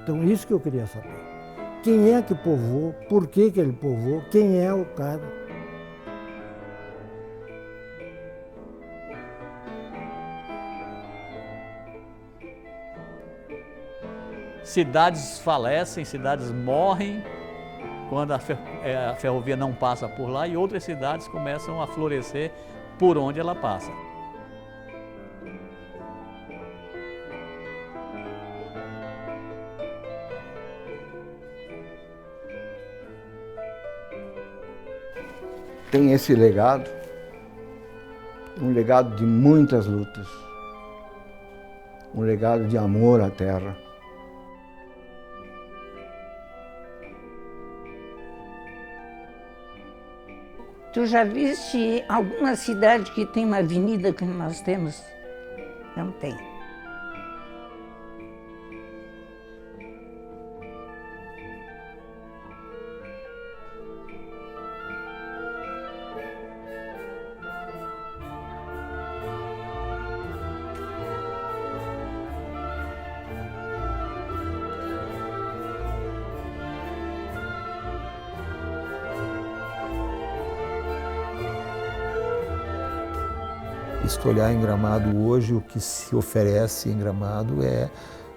Então, isso que eu queria saber. Quem é que povoou, por que ele povoou, quem é o cara. Cidades falecem, cidades morrem quando a ferrovia não passa por lá e outras cidades começam a florescer por onde ela passa. Tem esse legado, um legado de muitas lutas, um legado de amor à terra. Tu já viste alguma cidade que tem uma avenida como nós temos? Não tem. Se olhar em Gramado hoje, o que se oferece em Gramado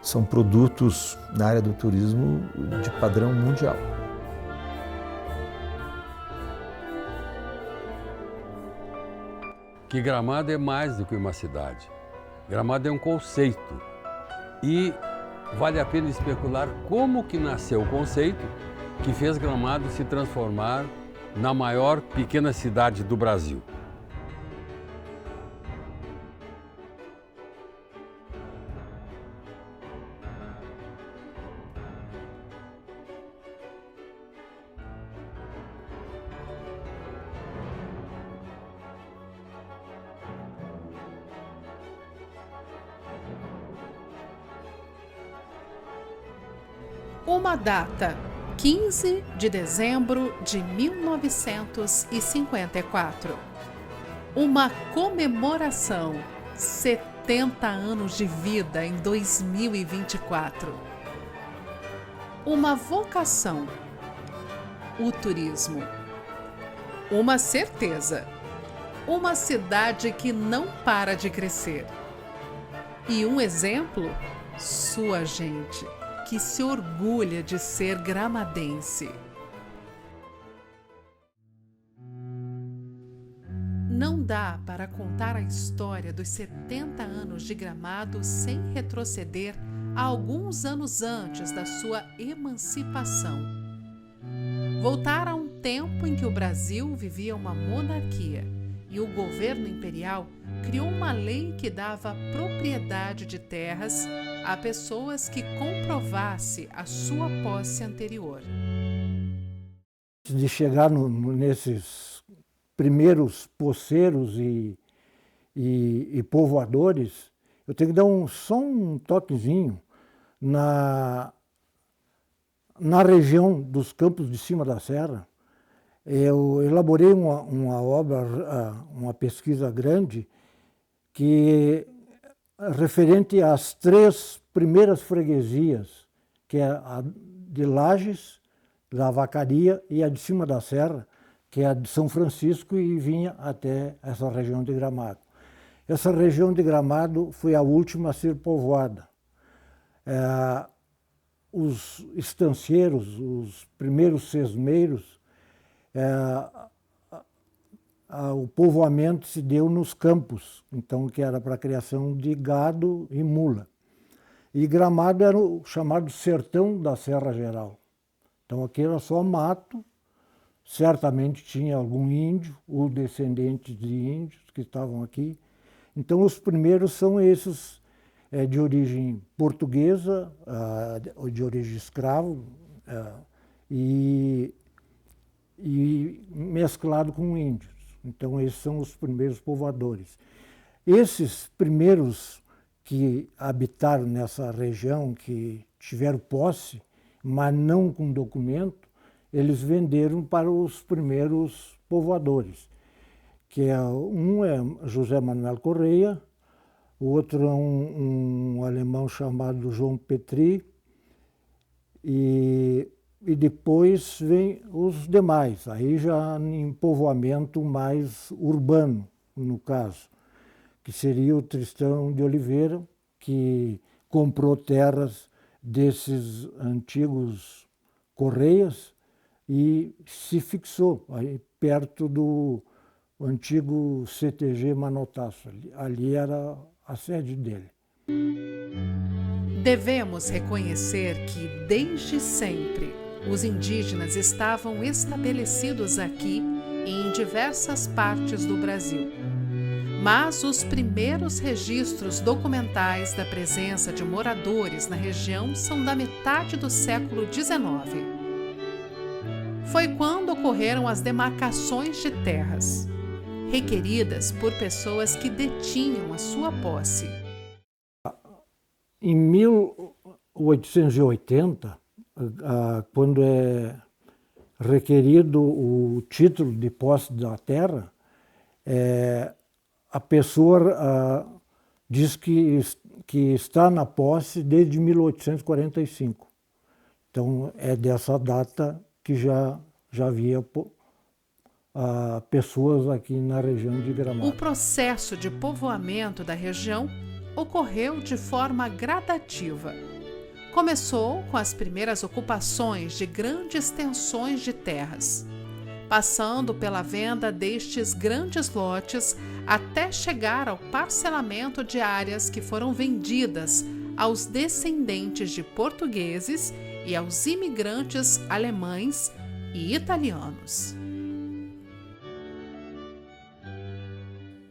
são produtos na área do turismo de padrão mundial. Que Gramado é mais do que uma cidade. Gramado é um conceito. E vale a pena especular como que nasceu o conceito que fez Gramado se transformar na maior pequena cidade do Brasil. Uma data, 15 de dezembro de 1954. Uma comemoração, 70 anos de vida em 2024. Uma vocação, o turismo. Uma certeza, uma cidade que não para de crescer. E um exemplo, sua gente, que se orgulha de ser gramadense. Não dá para contar a história dos 70 anos de Gramado sem retroceder a alguns anos antes da sua emancipação. Voltar a um tempo em que o Brasil vivia uma monarquia e o governo imperial criou uma lei que dava propriedade de terras a pessoas que comprovasse a sua posse anterior. De chegar nesses primeiros poceiros e povoadores, eu tenho que dar só um toquezinho na região dos Campos de Cima da Serra. Eu elaborei uma obra, uma pesquisa grande, que referente às 3 primeiras freguesias, que é a de Lages, da Vacaria, e a de Cima da Serra, que é a de São Francisco, e vinha até essa região de Gramado. Essa região de Gramado foi a última a ser povoada. Os estancieiros, os primeiros sesmeiros, o povoamento se deu nos campos, então, que era para a criação de gado e mula. E Gramado era o chamado sertão da Serra Geral. Então aqui era só mato, certamente tinha algum índio ou descendentes de índios que estavam aqui. Então os primeiros são esses de origem portuguesa, de origem escravo, e mesclado com índios. Então esses são os primeiros povoadores. Esses primeiros que habitaram nessa região, que tiveram posse, mas não com documento, eles venderam para os primeiros povoadores, que um é José Manuel Correia, o outro é um alemão chamado João Petri, e depois vem os demais, aí já em povoamento mais urbano, no caso, que seria o Tristão de Oliveira, que comprou terras desses antigos Correias e se fixou aí perto do antigo CTG Manotaço. Ali era a sede dele. Devemos reconhecer que, desde sempre, os indígenas estavam estabelecidos aqui e em diversas partes do Brasil. Mas os primeiros registros documentais da presença de moradores na região são da metade do século XIX. Foi quando ocorreram as demarcações de terras, requeridas por pessoas que detinham a sua posse. Em 1880, quando é requerido o título de posse da terra, a pessoa diz que está na posse desde 1845. Então, é dessa data que já havia pessoas aqui na região de Gramado. O processo de povoamento da região ocorreu de forma gradativa. Começou com as primeiras ocupações de grandes extensões de terras, passando pela venda destes grandes lotes até chegar ao parcelamento de áreas que foram vendidas aos descendentes de portugueses e aos imigrantes alemães e italianos.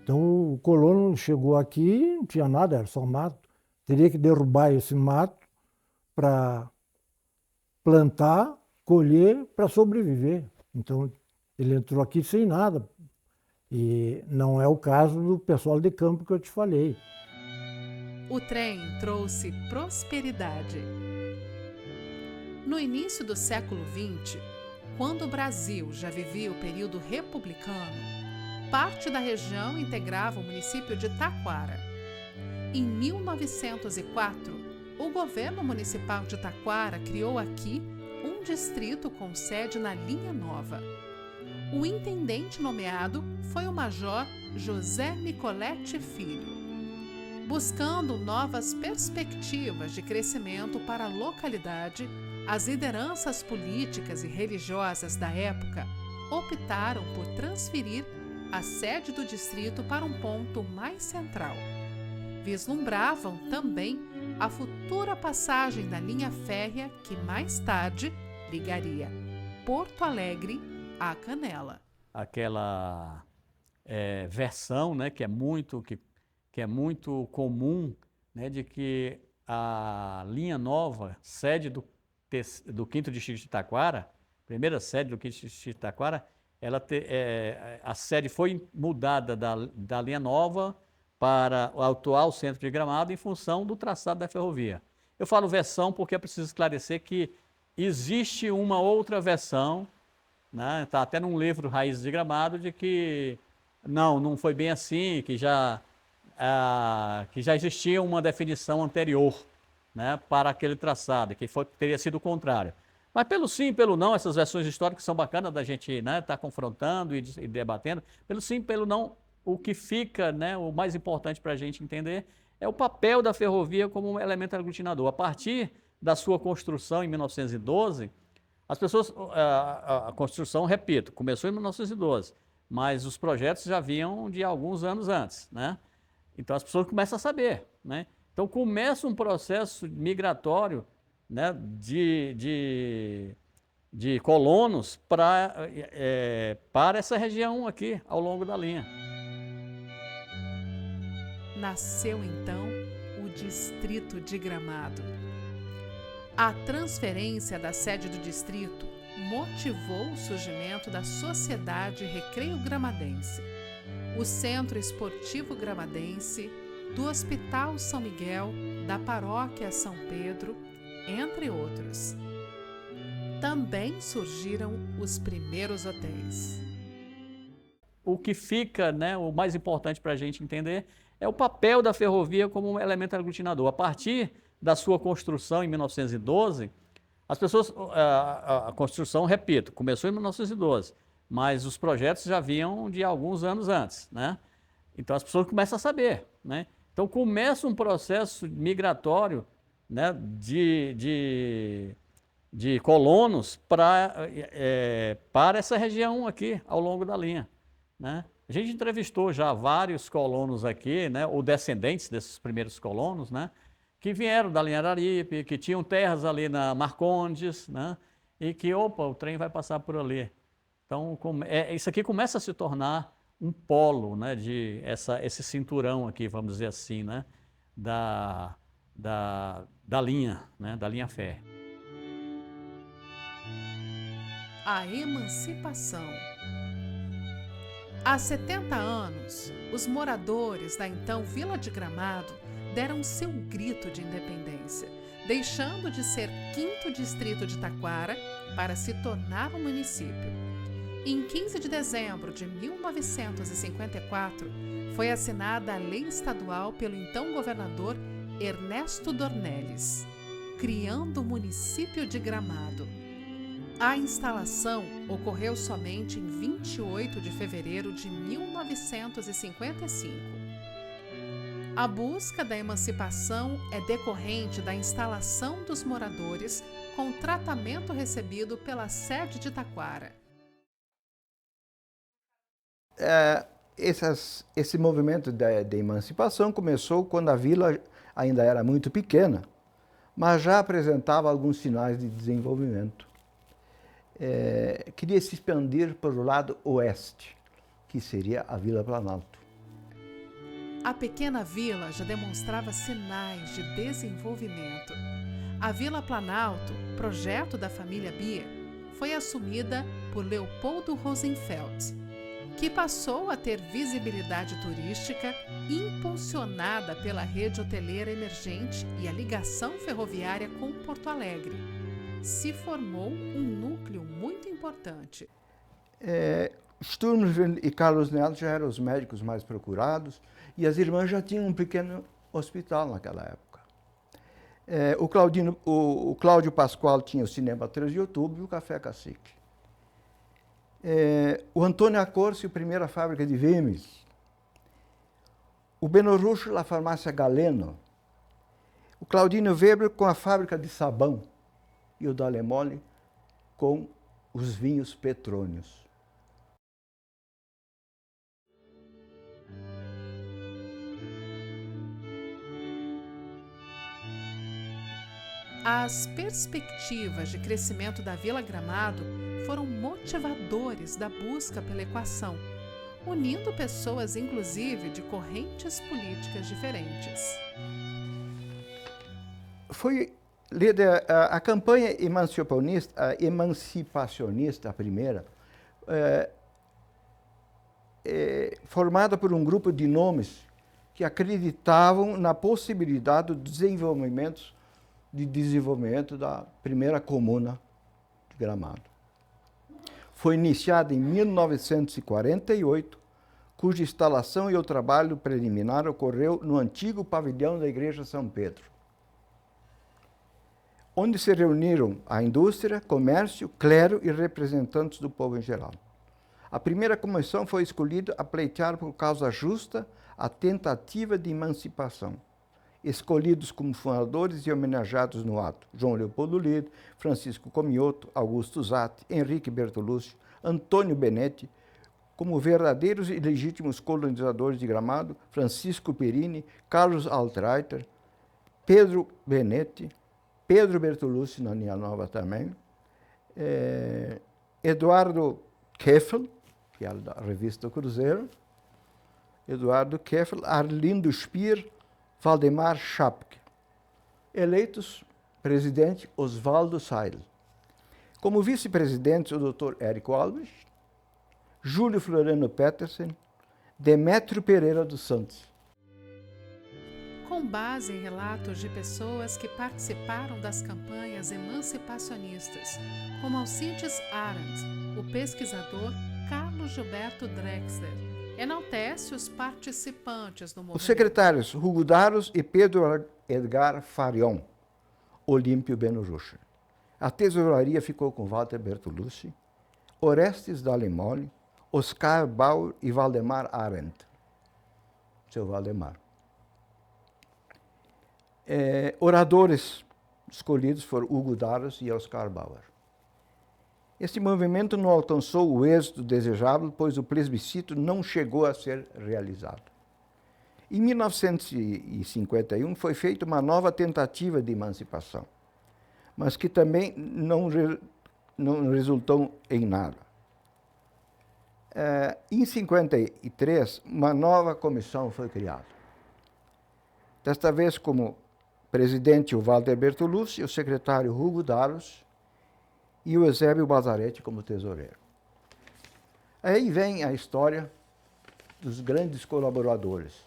Então o colono chegou aqui, não tinha nada, era só mato. Teria que derrubar esse mato para plantar, colher, para sobreviver. Então ele entrou aqui sem nada. E não é o caso do pessoal de campo que eu te falei. O trem trouxe prosperidade. No início do século XX, quando o Brasil já vivia o período republicano, parte da região integrava o município de Taquara. Em 1904, o governo municipal de Taquara criou aqui um distrito com sede na Linha Nova. O intendente nomeado foi o major José Nicolete Filho. Buscando novas perspectivas de crescimento para a localidade, as lideranças políticas e religiosas da época optaram por transferir a sede do distrito para um ponto mais central. Vislumbravam também a futura passagem da linha férrea que mais tarde ligaria Porto Alegre à Canela. Aquela versão, né, que é muito comum, né, de que a linha nova, sede do 5º Distrito de Taquara, primeira sede do 5º Distrito de Taquara, a sede foi mudada da linha nova para o atual centro de Gramado em função do traçado da ferrovia. Eu falo versão porque é preciso esclarecer que existe uma outra versão, né, está até num livro Raízes de Gramado, de que não foi bem assim, que já existia uma definição anterior, né, para aquele traçado, que teria sido o contrário. Mas pelo sim e pelo não, essas versões históricas são bacanas da gente, né, estar confrontando e debatendo. Pelo sim e pelo não, o que fica, né, o mais importante para a gente entender é o papel da ferrovia como um elemento aglutinador. A partir da sua construção em 1912, as pessoas, a construção, repito, começou em 1912, mas os projetos já vinham de alguns anos antes, né? Então as pessoas começam a saber, né? Então começa um processo migratório, né, de colonos para essa região aqui, ao longo da linha. Nasceu então o Distrito de Gramado. A transferência da sede do distrito motivou o surgimento da Sociedade Recreio Gramadense, o Centro Esportivo Gramadense, do Hospital São Miguel, da Paróquia São Pedro, entre outros. Também surgiram os primeiros hotéis. O que fica, né, o mais importante para a gente entender é o papel da ferrovia como um elemento aglutinador. A partir da sua construção em 1912, As pessoas, a construção, repito, começou em 1912, mas os projetos já vinham de alguns anos antes, né? Então as pessoas começam a saber, né? Então começa um processo migratório, né, de colonos para essa região aqui, ao longo da linha, né? A gente entrevistou já vários colonos aqui, né, ou descendentes desses primeiros colonos, né, que vieram da linha Araripe, que tinham terras ali na Marcondes, né, e que, opa, o trem vai passar por ali. Então, isso aqui começa a se tornar um polo, né, esse cinturão aqui, vamos dizer assim, né, da linha, né, da linha férrea. A emancipação. Há 70 anos, os moradores da então Vila de Gramado deram seu grito de independência, deixando de ser 5º distrito de Taquara para se tornar um município. Em 15 de dezembro de 1954, foi assinada a lei estadual pelo então governador Ernesto Dornelles, criando o município de Gramado. A instalação ocorreu somente em 28 de fevereiro de 1955. A busca da emancipação é decorrente da instalação dos moradores com tratamento recebido pela sede de Taquara. Esse movimento de emancipação começou quando a vila ainda era muito pequena, mas já apresentava alguns sinais de desenvolvimento. Queria se expandir para o lado oeste, que seria a Vila Planalto. A pequena vila já demonstrava sinais de desenvolvimento. A Vila Planalto, projeto da família Bier, foi assumida por Leopoldo Rosenfeld, que passou a ter visibilidade turística impulsionada pela rede hoteleira emergente e a ligação ferroviária com Porto Alegre. Se formou um núcleo muito importante. Sturmeville e Carlos Neto já eram os médicos mais procurados e as irmãs já tinham um pequeno hospital naquela época. O Cláudio Pascoal tinha o Cinema 3 de Outubro e o Café Cacique. O Antônio Accorsi, a primeira fábrica de vemes. O Benorucho, a farmácia Galeno. O Claudino Weber com a fábrica de sabão. E o Dalemole com os vinhos Petrônios. As perspectivas de crescimento da Vila Gramado foram motivadores da busca pela equação, unindo pessoas, inclusive, de correntes políticas diferentes. Foi a campanha emancipacionista, a primeira, formada por um grupo de nomes que acreditavam na possibilidade do desenvolvimento da primeira comuna de Gramado. Foi iniciada em 1948, cuja instalação e o trabalho preliminar ocorreu no antigo pavilhão da Igreja São Pedro, onde se reuniram a indústria, comércio, clero e representantes do povo em geral. A primeira comissão foi escolhida a pleitear por causa justa a tentativa de emancipação. Escolhidos como fundadores e homenageados no ato: João Leopoldo Lido, Francisco Comioto, Augusto Zatti, Henrique Bertolucci, Antônio Benetti, como verdadeiros e legítimos colonizadores de Gramado, Francisco Perini, Carlos Altreiter, Pedro Benetti, Pedro Bertolucci, na Linha Nova também, Eduardo Keffel, que é da revista Cruzeiro, Eduardo Keffel, Arlindo Spier, Valdemar Schapke. Eleitos, presidente Oswaldo Seidel. Como vice-presidentes, o Dr. Érico Alves, Júlio Floriano Petersen, Demétrio Pereira dos Santos. Com base em relatos de pessoas que participaram das campanhas emancipacionistas, como Alcides Arendt, o pesquisador Carlos Gilberto Drexler enaltece os participantes do movimento. Os secretários Hugo Daros e Pedro Edgar Farion, Olímpio Benorucho. A tesouraria ficou com Walter Bertolucci, Orestes Dalle-Mole, Oscar Bauer e Valdemar Arendt. Seu Valdemar. Oradores escolhidos foram Hugo Daros e Oscar Bauer. Este movimento não alcançou o êxito desejável, pois o plebiscito não chegou a ser realizado. Em 1951 foi feita uma nova tentativa de emancipação, mas que também não resultou em nada. Em 53, uma nova comissão foi criada. Desta vez como presidente o Walter Bertolucci, o secretário Hugo Daros e o Eusébio Bazaretti como tesoureiro. Aí vem a história dos grandes colaboradores.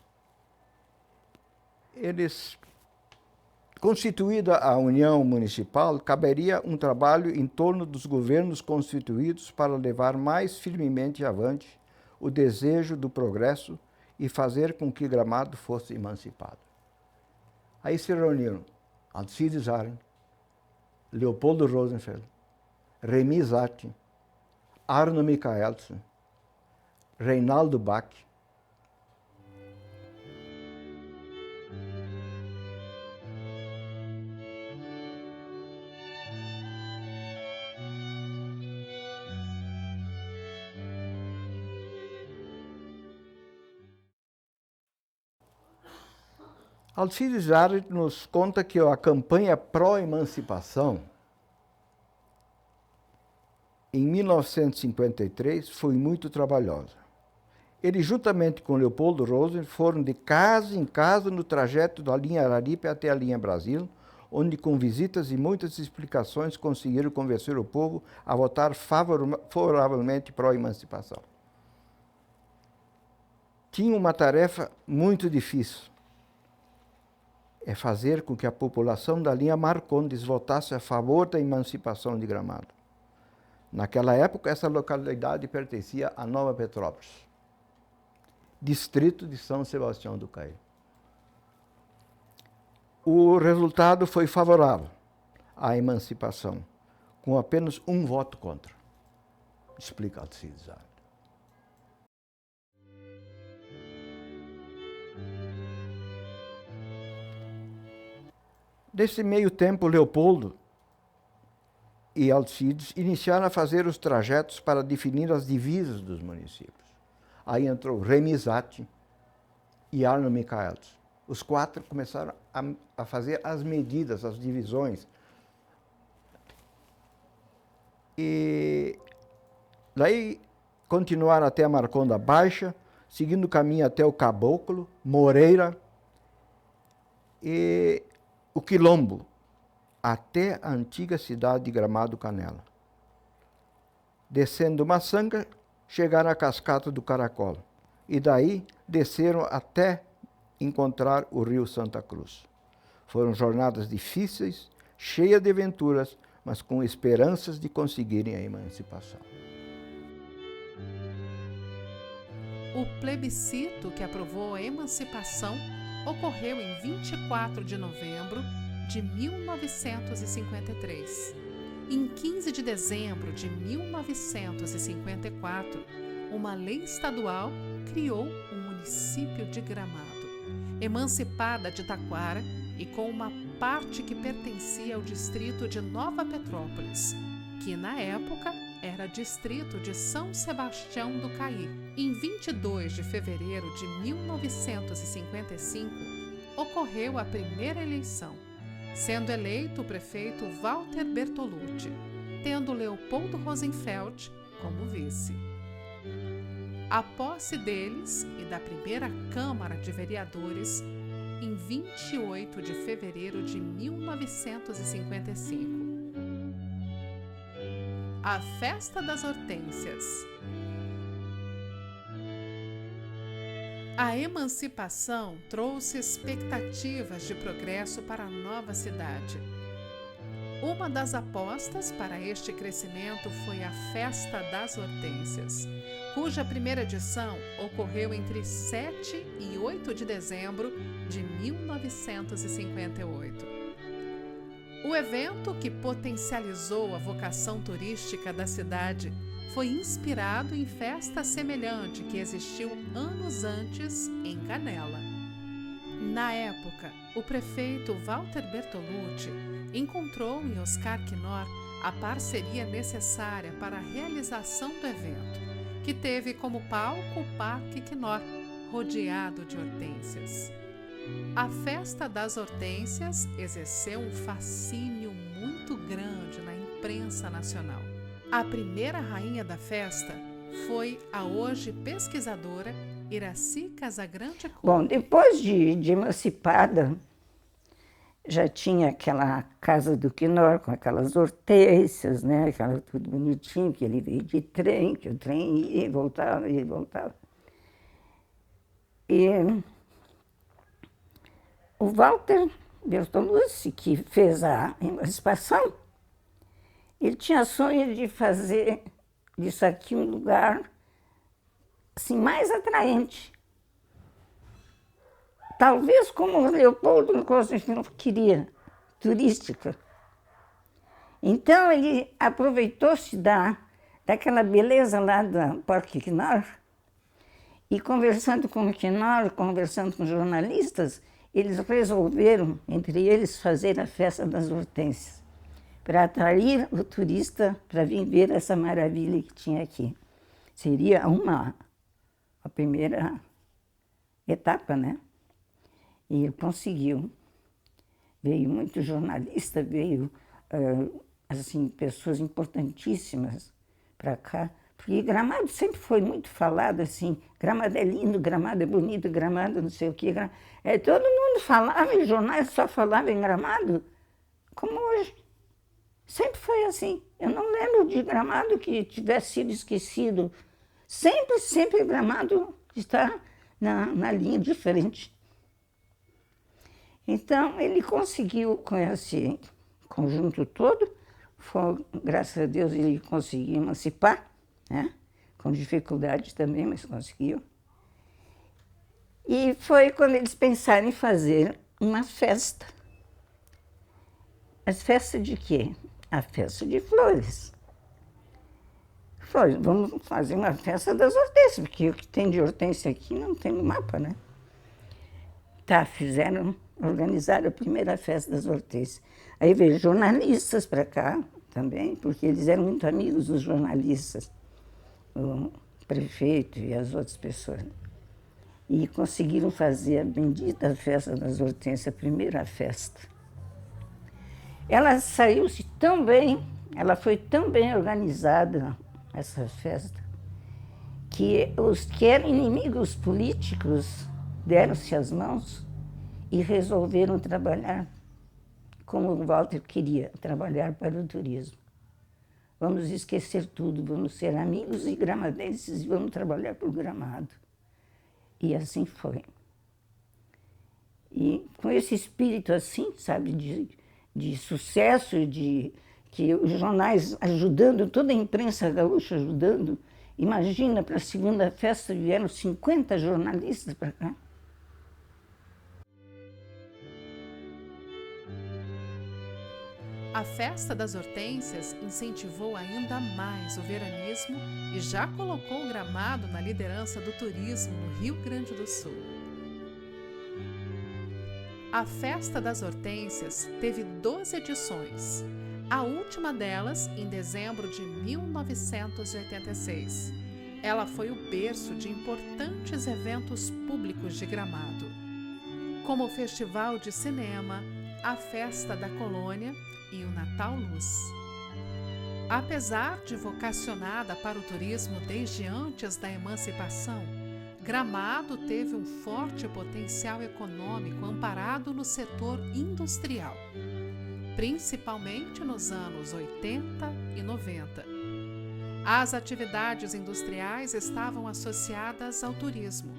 Constituída a União Municipal, caberia um trabalho em torno dos governos constituídos para levar mais firmemente avante o desejo do progresso e fazer com que Gramado fosse emancipado. Aí se reuniram Alcides Arendt, Leopoldo Rosenfeld, Remy Zatti, Arno Michaelsen, Reinaldo Bach, Alcides Arendt nos conta que a campanha pró-emancipação, em 1953, foi muito trabalhosa. Ele, juntamente com Leopoldo Rosenfeld, foram de casa em casa no trajeto da linha Araripe até a linha Brasil, onde, com visitas e muitas explicações, conseguiram convencer o povo a votar favoravelmente pró-emancipação. Tinha uma tarefa muito difícil. É fazer com que a população da linha Marcondes votasse a favor da emancipação de Gramado. Naquela época, essa localidade pertencia a Nova Petrópolis, distrito de São Sebastião do Caí. O resultado foi favorável à emancipação, com apenas um voto contra. Explica Alcides Arendt. Nesse meio tempo, Leopoldo e Alcides iniciaram a fazer os trajetos para definir as divisas dos municípios. Aí entrou Remy Zatti e Arno Michaelsen. Os quatro começaram a fazer as medidas, as divisões. E daí continuaram até a Marconda Baixa, seguindo o caminho até o Caboclo, Moreira e o Quilombo, até a antiga cidade de Gramado Canela. Descendo Maçanga, chegaram à cascata do Caracol, e daí desceram até encontrar o rio Santa Cruz. Foram jornadas difíceis, cheias de aventuras, mas com esperanças de conseguirem a emancipação. O plebiscito que aprovou a emancipação ocorreu em 24 de novembro de 1953. Em 15 de dezembro de 1954, uma lei estadual criou o município de Gramado, emancipada de Taquara e com uma parte que pertencia ao distrito de Nova Petrópolis, que na época era distrito de São Sebastião do Caí. Em 22 de fevereiro de 1955, ocorreu a primeira eleição, sendo eleito o prefeito Walter Bertolucci, tendo Leopoldo Rosenfeld como vice. A posse deles e da primeira Câmara de Vereadores em 28 de fevereiro de 1955. A Festa das Hortênsias. A emancipação trouxe expectativas de progresso para a nova cidade. Uma das apostas para este crescimento foi a Festa das Hortênsias, cuja primeira edição ocorreu entre 7 e 8 de dezembro de 1958. O evento, que potencializou a vocação turística da cidade, foi inspirado em festa semelhante que existiu anos antes em Canela. Na época, o prefeito Walter Bertolucci encontrou em Oscar Quinor a parceria necessária para a realização do evento, que teve como palco o Parque Quinor, rodeado de hortênsias. A Festa das Hortênsias exerceu um fascínio muito grande na imprensa nacional. A primeira rainha da festa foi a hoje pesquisadora Iracy Casagrande Couto. Bom, depois de emancipada, já tinha aquela casa do Quinor com aquelas hortênsias, né? Aquela tudo bonitinho, que ele veio de trem, que o trem ia e voltava, ia e voltava. E o Walter Bertolucci, que fez a emancipação, ele tinha sonho de fazer disso aqui um lugar assim, mais atraente. Talvez como o Leopoldo Constantino queria, turística. Então ele aproveitou-se daquela beleza lá do Parque Quinor e conversando com o Quinor, conversando com jornalistas, eles resolveram, entre eles, fazer a Festa das Hortênsias, para atrair o turista para vir ver essa maravilha que tinha aqui. Seria a primeira etapa, né? E ele conseguiu. Veio muito jornalista, veio assim, pessoas importantíssimas para cá, porque Gramado sempre foi muito falado assim, Gramado é lindo, Gramado é bonito, Gramado não sei o quê. Todo mundo falava, em jornais só falava em Gramado, como hoje. Sempre foi assim. Eu não lembro de Gramado que tivesse sido esquecido. Sempre Gramado está na linha de frente. Então, ele conseguiu, com esse conjunto todo, graças a Deus ele conseguiu emancipar, né? Com dificuldade também, mas conseguiu. E foi quando eles pensaram em fazer uma festa. Mas festa de quê? A festa de flores. Vamos fazer uma festa das hortênsias, porque o que tem de hortênsia aqui não tem no mapa, né? Tá, organizaram a primeira festa das hortênsias. Aí veio jornalistas para cá também, porque eles eram muito amigos dos jornalistas, o prefeito e as outras pessoas. E conseguiram fazer a bendita festa das hortênsias, a primeira festa. Ela saiu-se tão bem, ela foi tão bem organizada, essa festa, que os que eram inimigos políticos deram-se as mãos e resolveram trabalhar como o Walter queria, trabalhar para o turismo. Vamos esquecer tudo, vamos ser amigos e gramadenses e vamos trabalhar por Gramado. E assim foi. E com esse espírito assim, sabe, de sucesso, que os jornais ajudando, toda a imprensa gaúcha ajudando. Imagina, para a segunda festa vieram 50 jornalistas para cá. A Festa das Hortênsias incentivou ainda mais o veranismo e já colocou Gramado na liderança do turismo no Rio Grande do Sul. A Festa das Hortênsias teve 12 edições, a última delas em dezembro de 1986. Ela foi o berço de importantes eventos públicos de Gramado, como o Festival de Cinema, a Festa da Colônia e o Natal Luz. Apesar de vocacionada para o turismo desde antes da emancipação, Gramado teve um forte potencial econômico amparado no setor industrial, principalmente nos anos 80 e 90. As atividades industriais estavam associadas ao turismo.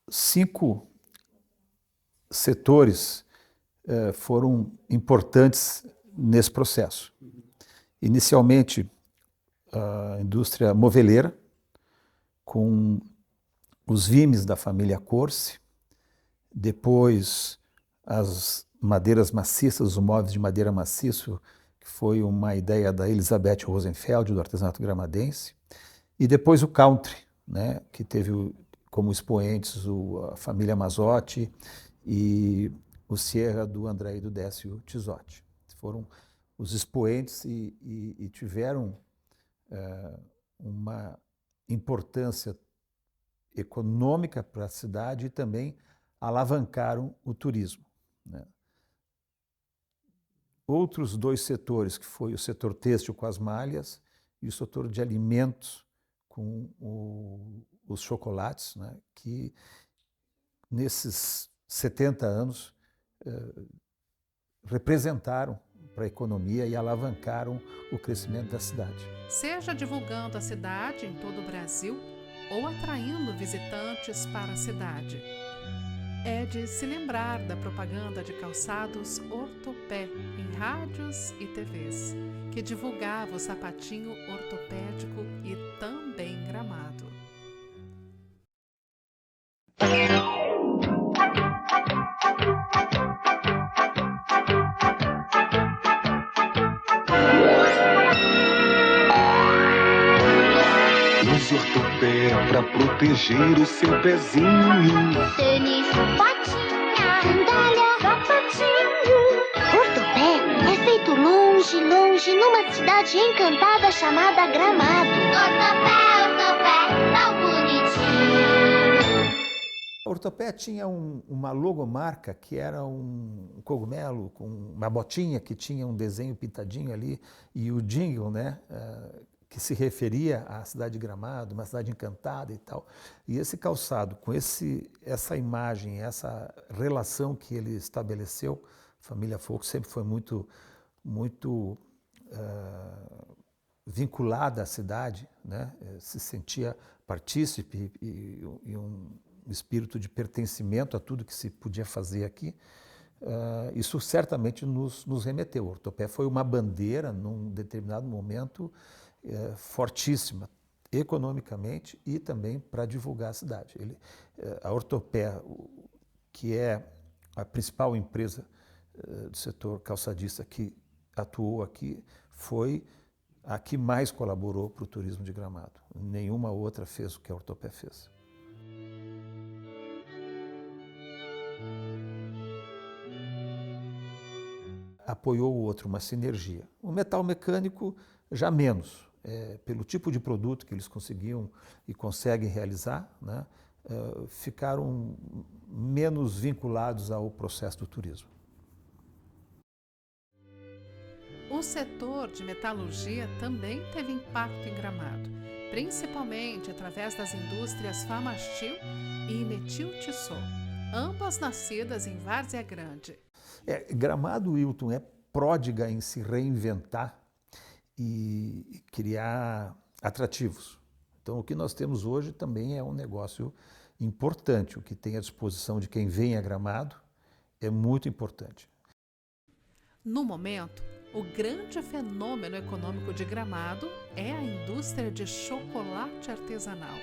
5 setores foram importantes nesse processo. Inicialmente, a indústria moveleira, com os vimes da família Corse, depois as madeiras maciças, os móveis de madeira maciço, que foi uma ideia da Elizabeth Rosenfeld, do artesanato gramadense. E depois o country, né, que teve como expoentes a família Mazzotti e o Sierra do André e do Décio Tisotti. Foram os expoentes e tiveram uma importância econômica para a cidade e também alavancaram o turismo, né? Outros dois setores, que foi o setor têxtil com as malhas e o setor de alimentos com os chocolates, né, que nesses 70 anos representaram para a economia e alavancaram o crescimento da cidade. Seja divulgando a cidade em todo o Brasil ou atraindo visitantes para a cidade. É de se lembrar da propaganda de calçados Ortopé em rádios e TVs, que divulgava o sapatinho ortopédico e também Gramado. Use Ortopé pra proteger o seu pezinho. Tênis, botinha, sandália, sapatinho. Ortopé é feito longe, longe, numa cidade encantada chamada Gramado. Ortopé, tão bonitinho. A Ortopé tinha uma logomarca que era um cogumelo com uma botinha que tinha um desenho pintadinho ali e o jingle, né, que se referia à cidade de Gramado, uma cidade encantada e tal. E esse calçado, com essa imagem, essa relação que ele estabeleceu, a família Folco sempre foi muito vinculada à cidade, né? Se sentia partícipe e um espírito de pertencimento a tudo que se podia fazer aqui. Isso certamente nos remeteu. O Ortopé foi uma bandeira, num determinado momento, fortíssima, economicamente e também para divulgar a cidade. A Ortopé, que é a principal empresa do setor calçadista que atuou aqui, foi a que mais colaborou para o turismo de Gramado. Nenhuma outra fez o que a Ortopé fez. Apoiou o outro, uma sinergia. O metal mecânico já menos, pelo tipo de produto que eles conseguiam e conseguem realizar, né, ficaram menos vinculados ao processo do turismo. O setor de metalurgia também teve impacto em Gramado, principalmente através das indústrias Famastil e Metil-Tissot, ambas nascidas em Várzea Grande. Gramado, Wilton, é pródiga em se reinventar e criar atrativos. Então, o que nós temos hoje também é um negócio importante. O que tem à disposição de quem vem a Gramado é muito importante. No momento, o grande fenômeno econômico de Gramado é a indústria de chocolate artesanal,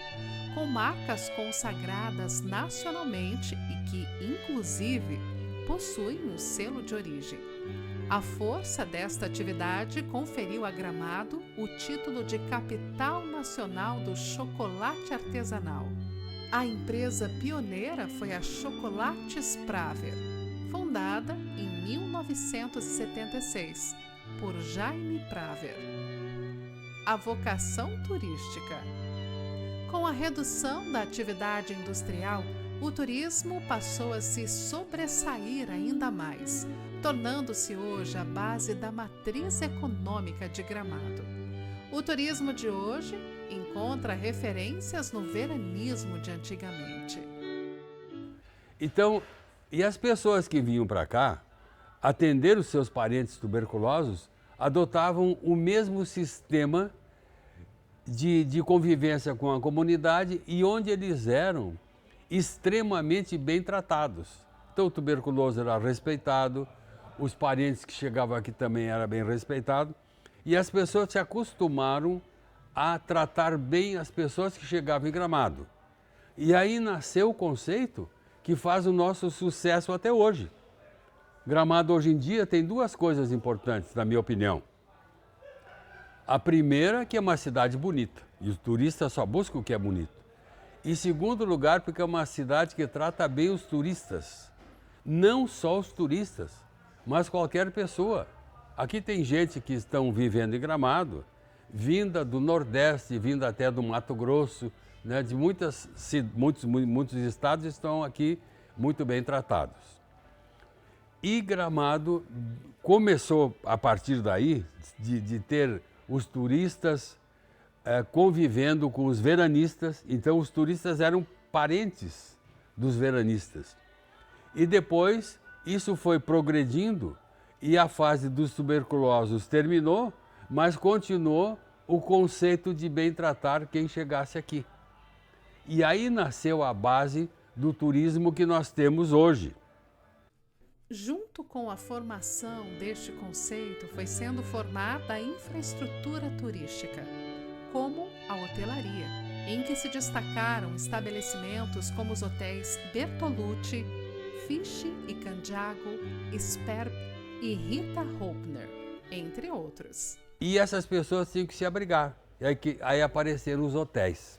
com marcas consagradas nacionalmente e que, inclusive, possuem um selo de origem. A força desta atividade conferiu a Gramado o título de Capital Nacional do Chocolate Artesanal. A empresa pioneira foi a Chocolates Praver, fundada em 1976 por Jaime Praver. A vocação turística. Com a redução da atividade industrial, o turismo passou a se sobressair ainda mais, tornando-se hoje a base da matriz econômica de Gramado. O turismo de hoje encontra referências no veranismo de antigamente. Então, e as pessoas que vinham para cá atender os seus parentes tuberculosos adotavam o mesmo sistema de convivência com a comunidade e onde eles eram extremamente bem tratados. Então o tuberculoso era respeitado, os parentes que chegavam aqui também eram bem respeitados e as pessoas se acostumaram a tratar bem as pessoas que chegavam em Gramado. E aí nasceu o conceito que faz o nosso sucesso até hoje. Gramado hoje em dia tem duas coisas importantes, na minha opinião. A primeira, que é uma cidade bonita, e os turistas só buscam o que é bonito. Em segundo lugar, porque é uma cidade que trata bem os turistas. Não só os turistas, mas qualquer pessoa. Aqui tem gente que estão vivendo em Gramado, vinda do Nordeste, vinda até do Mato Grosso, né, de muitos estados estão aqui muito bem tratados. E Gramado começou, a partir daí, de ter os turistas convivendo com os veranistas. Então, os turistas eram parentes dos veranistas. E depois, isso foi progredindo e a fase dos tuberculosos terminou, mas continuou o conceito de bem tratar quem chegasse aqui. E aí nasceu a base do turismo que nós temos hoje. Junto com a formação deste conceito, foi sendo formada a infraestrutura turística, como a hotelaria, em que se destacaram estabelecimentos como os hotéis Bertolucci, Fish e Candiago, Sperb e Rita Hopner, entre outros. E essas pessoas tinham que se abrigar. Aí apareceram os hotéis.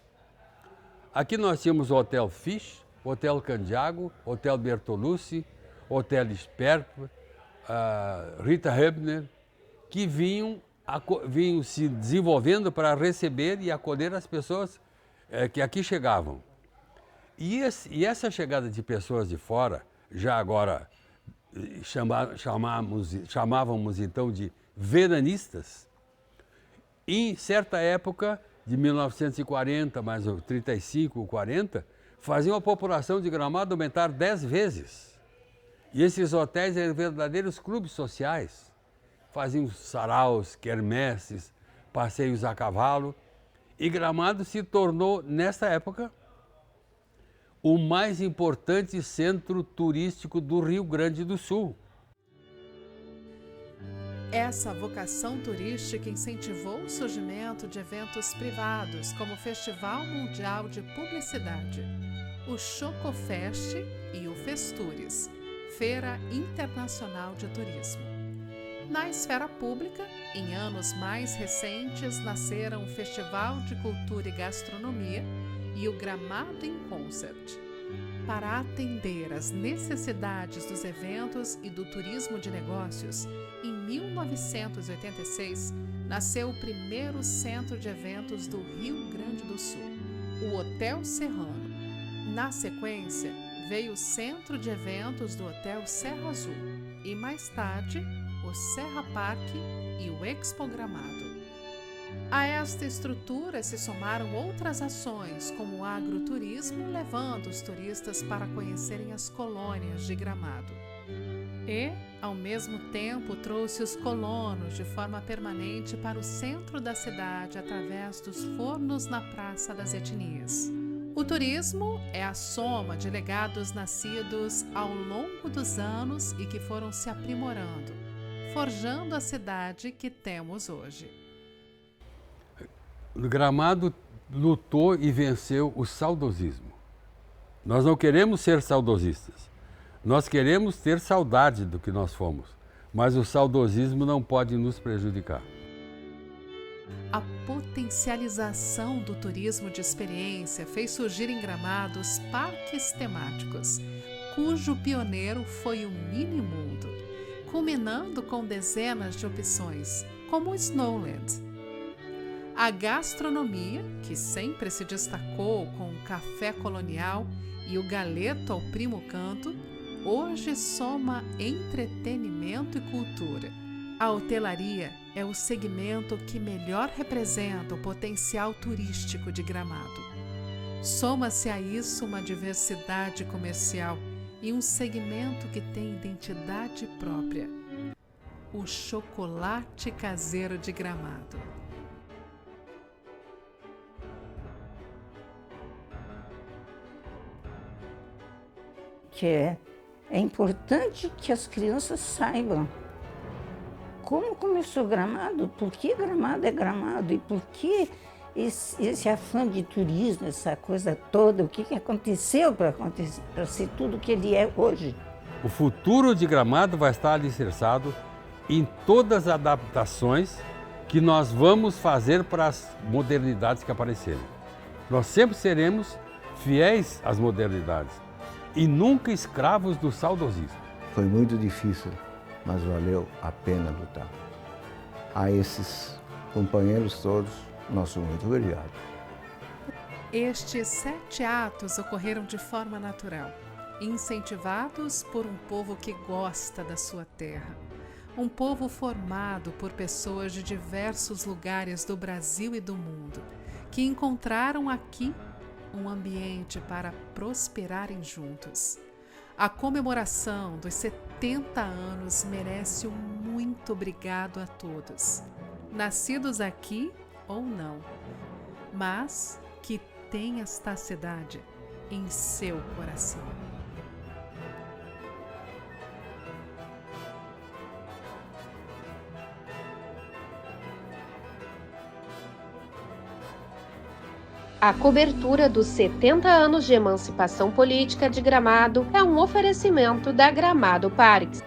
Aqui nós tínhamos o Hotel Fish, Hotel Candiago, Hotel Bertolucci, Hotel Sperb, Rita Hopner, que vinham se desenvolvendo para receber e acolher as pessoas que aqui chegavam. E essa chegada de pessoas de fora, já agora chamávamos então de veranistas, em certa época, de 1940, mais 35, 40, faziam a população de Gramado aumentar 10 vezes. E esses hotéis eram verdadeiros clubes sociais. Faziam saraus, quermesses, passeios a cavalo. E Gramado se tornou, nessa época, o mais importante centro turístico do Rio Grande do Sul. Essa vocação turística incentivou o surgimento de eventos privados, como o Festival Mundial de Publicidade, o Chocofest e o Festures, Feira Internacional de Turismo. Na esfera pública, em anos mais recentes, nasceram o Festival de Cultura e Gastronomia e o Gramado in Concert. Para atender às necessidades dos eventos e do turismo de negócios, em 1986, nasceu o primeiro centro de eventos do Rio Grande do Sul, o Hotel Serrano. Na sequência, veio o centro de eventos do Hotel Serra Azul e, mais tarde, o Serra Parque e o Expo Gramado. A esta estrutura se somaram outras ações, como o agroturismo, levando os turistas para conhecerem as colônias de Gramado. E, ao mesmo tempo, trouxe os colonos de forma permanente para o centro da cidade através dos fornos na Praça das Etnias. O turismo é a soma de legados nascidos ao longo dos anos e que foram se aprimorando, forjando a cidade que temos hoje. O Gramado lutou e venceu o saudosismo. Nós não queremos ser saudosistas. Nós queremos ter saudade do que nós fomos. Mas o saudosismo não pode nos prejudicar. A potencialização do turismo de experiência fez surgir em Gramado os parques temáticos, cujo pioneiro foi o Minimundo, culminando com dezenas de opções, como o Snowland. A gastronomia, que sempre se destacou com o café colonial e o galeto ao primo canto, hoje soma entretenimento e cultura. A hotelaria é o segmento que melhor representa o potencial turístico de Gramado. Soma-se a isso uma diversidade comercial e um segmento que tem identidade própria: o chocolate caseiro de Gramado. Que é importante que as crianças saibam como começou Gramado, por que Gramado é Gramado e por que esse afã de turismo, essa coisa toda, o que aconteceu para ser tudo o que ele é hoje. O futuro de Gramado vai estar alicerçado em todas as adaptações que nós vamos fazer para as modernidades que aparecerem. Nós sempre seremos fiéis às modernidades e nunca escravos do saudosismo. Foi muito difícil, mas valeu a pena lutar. A esses companheiros todos, nosso muito obrigado. Estes 7 atos ocorreram de forma natural, incentivados por um povo que gosta da sua terra. Um povo formado por pessoas de diversos lugares do Brasil e do mundo, que encontraram aqui um ambiente para prosperarem juntos. A comemoração dos 70 anos merece um muito obrigado a todos, nascidos aqui ou não, mas que tem esta cidade em seu coração. A cobertura dos 70 anos de emancipação política de Gramado é um oferecimento da Gramado Parques.